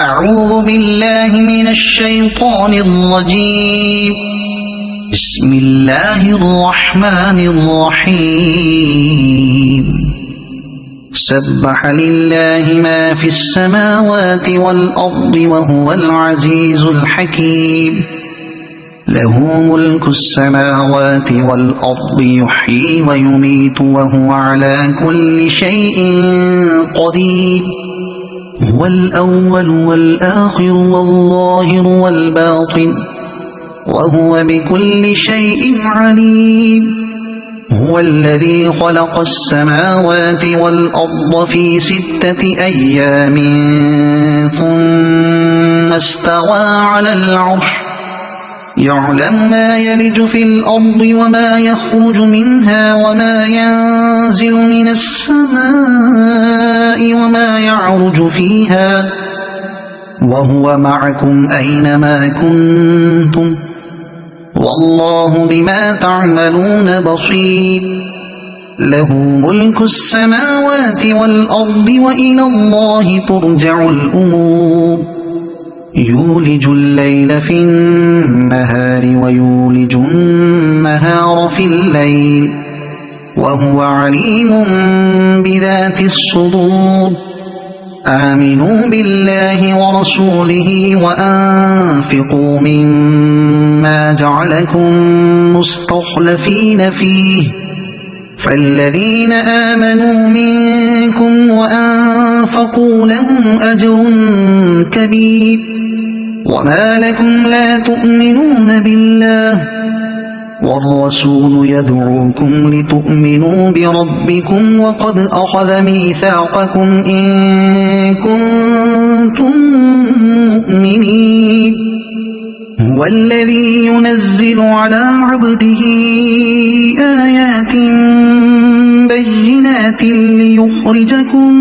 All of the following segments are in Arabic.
أعوذ بالله من الشيطان الرجيم. بسم الله الرحمن الرحيم. سبح لله ما في السماوات والأرض وهو العزيز الحكيم. له ملك السماوات والأرض يحيي ويميت وهو على كل شيء قدير. هو الأول والآخر والظاهر والباطن وهو بكل شيء عليم. هو الذي خلق السماوات والأرض في 6 أيام ثم استوى على العرش. يعلم ما يلج في الأرض وما يخرج منها وما ينزل من السماء وما يعرج فيها وهو معكم أينما كنتم والله بما تعملون بصير. له ملك السماوات والأرض وإلى الله ترجع الأمور. يولج الليل في النهار ويولج النهار في الليل وهو عليم بذات الصدور. آمنوا بالله ورسوله وأنفقوا مما جعلكم مستخلفين فيه فالذين آمنوا منكم وأنفقوا لهم أجر كبير. وما لكم لا تؤمنون بالله والرسول يدعوكم لتؤمنوا بربكم وقد أخذ ميثاقكم إن كنتم مؤمنين. هو الذي ينزل على عبده آيات بينات ليخرجكم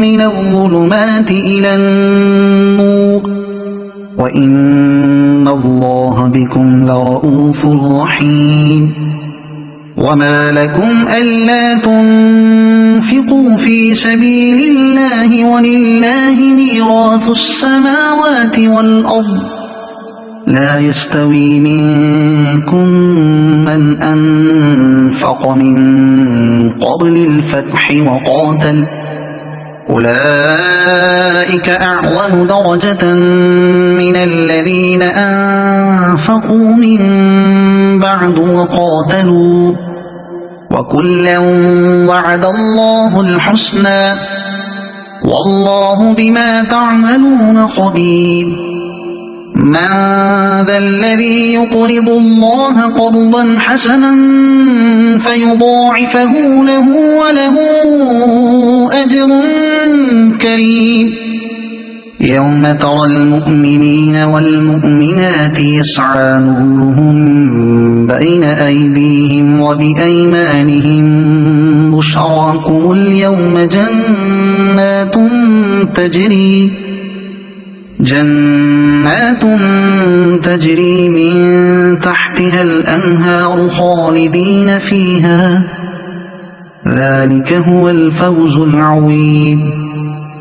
من الظلمات إلى النور وإن الله بكم لرؤوف رحيم. وما لكم ألا تنفقوا في سبيل الله ولله ميراث السماوات والأرض. لا يستوي منكم من أنفق من قبل الفتح وقاتل أولئك أعظم درجة من الذين أنفقوا من بعد وقاتلوا وكلا وعد الله الحسنى والله بما تعملون خبير. من ذا الذي يقرض الله قرضا حسنا فيضاعفه له وله أجر كريم. يوم ترى المؤمنين والمؤمنات يسعى نورهم بين أيديهم وبأيمانهم بشراكم اليوم جنات تجري من تحتها الأنهار خالدين فيها ذلك هو الفوز العظيم.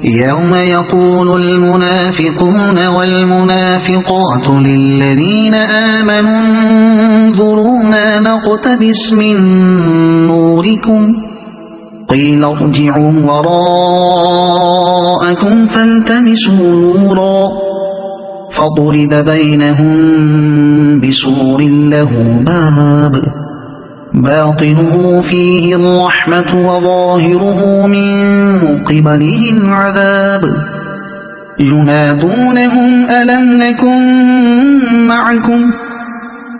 يوم يقول المنافقون والمنافقات للذين آمنوا انظرونا نقتبس من نوركم قيل ارجعوا وراءكم فالتمسوا نورا فضرب بينهم بسور له باب باطنه فيه الرحمة وظاهره من قبله العذاب. ينادونهم ألم نكن معكم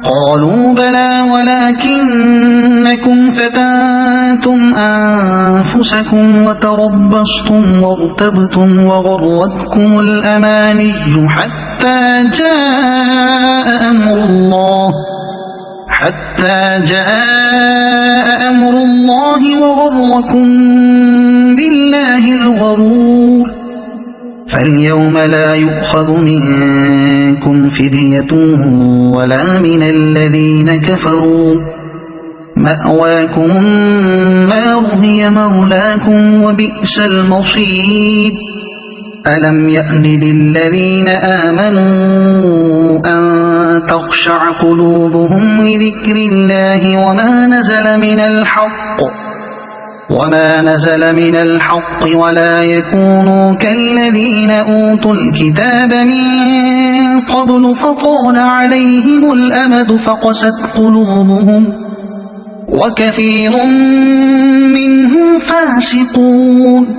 قالوا بلى ولكنكم فتنتم أنفسكم وتربصتم وارتبتم وغرتكم الأماني حتى جاء أمر الله وغركم بالله الغرور. فاليوم لا يؤخذ منكم فدية ولا من الذين كفروا مأواكم النار هي مولاكم وبئس المصير. ألم يأن للذين آمنوا أن تخشع قلوبهم لذكر الله وما نزل من الحق ولا يكونوا كالذين أوتوا الكتاب من قبل فطال عليهم الأمد فقست قلوبهم وكثير منهم فاسقون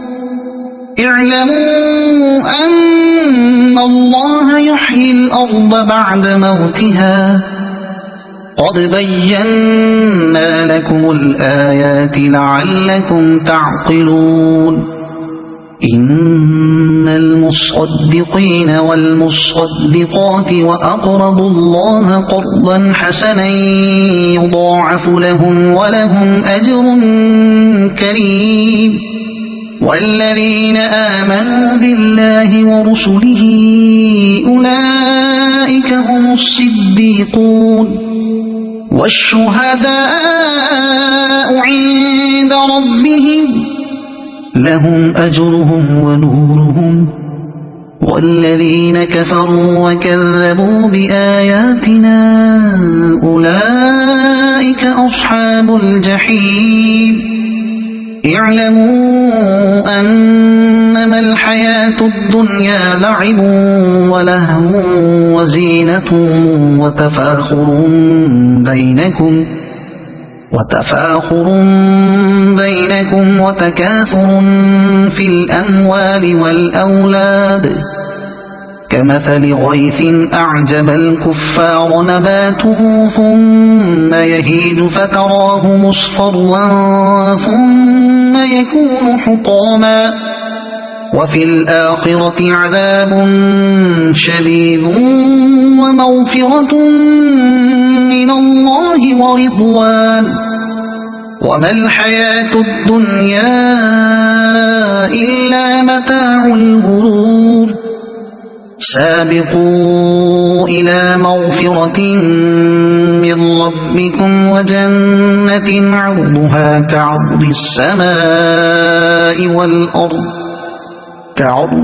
اعلموا أن الله يحيي الأرض بعد موتها قد بينا لكم الآيات لعلكم تعقلون إن المصدقين والمصدقات وأقرضوا الله قرضا حسنا يضاعف لهم ولهم أجر كريم والذين آمنوا بالله ورسله أولئك هم الصديقون والشهداء عند ربهم لهم أجرهم ونورهم والذين كفروا وكذبوا بآياتنا أولئك أصحاب الجحيم اعلموا أنما الحياة الدنيا لعب ولهو وزينة وتفاخر بينكم وتكاثر في الأموال والأولاد كمثل غيث أعجب الكفار نباته ثم يهيج فتراه مصفرا ثم يكون حطاما وفي الآخرة عذاب شديد ومغفرة من الله ورضوان وما الحياة الدنيا إلا متاع الغرور سابقوا إلى مغفرة من ربكم وجنة عرضها كعرض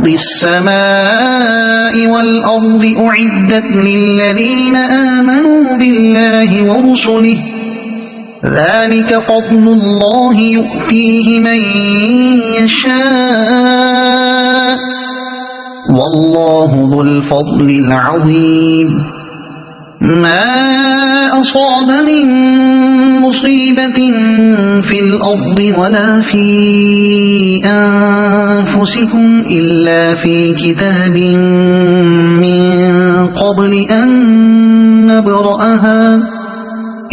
السماء والأرض أعدت للذين آمنوا بالله ورسله ذلك فضل الله يؤتيه من يشاء والله ذو الفضل العظيم ما أصاب من مصيبة في الأرض ولا في أنفسكم إلا في كتاب من قبل أن نبرأها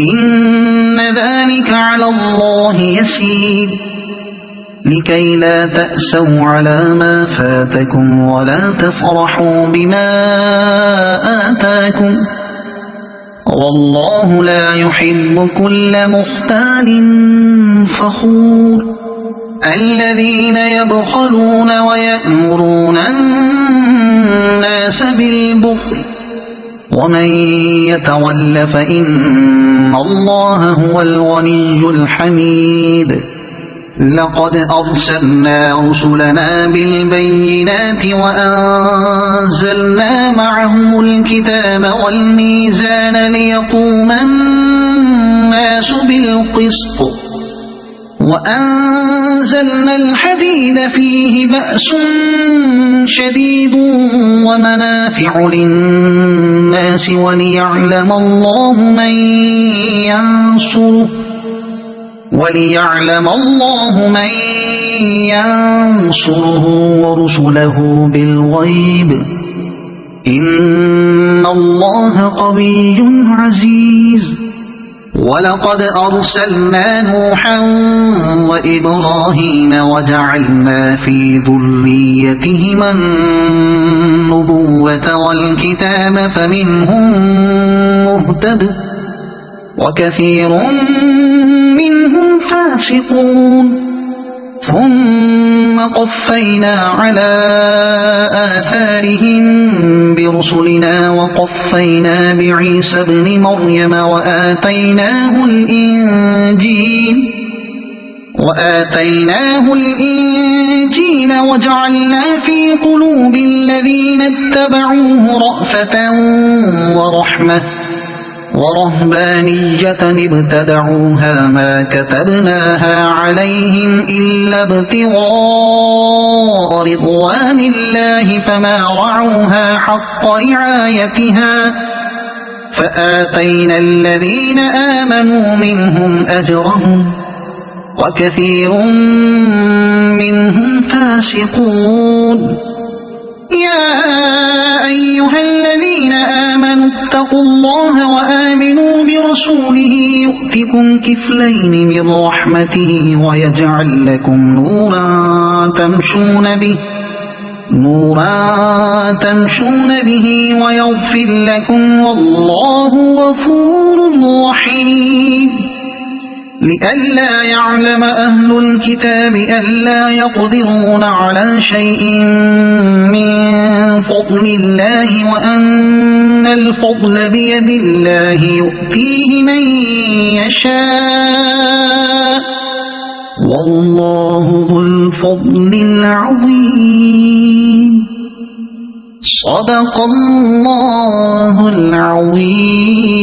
إن ذلك على الله يسير لكي لا تأسوا على ما فاتكم ولا تفرحوا بما آتاكم والله لا يحب كل مختال فخور الذين يبخلون ويأمرون الناس بالبخل ومن يتول فإن الله هو الغني الحميد لقد أرسلنا رسلنا بالبينات وأنزلنا معهم الكتاب والميزان ليقوم الناس بالقسط وأنزلنا الحديد فيه بأس شديد ومنافع للناس وليعلم الله من ينصره ورسله بالغيب إن الله قوي عزيز ولقد أرسلنا نوحا وإبراهيم وجعلنا في ذريتهما النبوة والكتاب فمنهم مهتد وكثير منهم فاسقون ثم قفينا على آثارهم برسلنا وقفينا بعيسى ابن مريم وآتيناه الإنجيل وآتيناه الإنجيل وجعلنا في قلوب الذين اتبعوه رأفة ورحمة ورهبانية ابتدعوها ما كتبناها عليهم إلا ابتغاء رضوان الله فما رعوها حق رعايتها فآتينا الذين آمنوا منهم أجرهم وكثير منهم فاسقون يا أيها الذين آمنوا اتقوا الله وآمنوا برسوله يؤتكم كفلين من رحمته ويجعل لكم نورا تمشون به ويغفر لكم والله غفور رحيم لئلا يعلم أهل الكتاب ألا يقدرون على شيء من فضل الله وأن الفضل بيد الله يؤتيه من يشاء والله ذو الفضل العظيم صدق الله العظيم.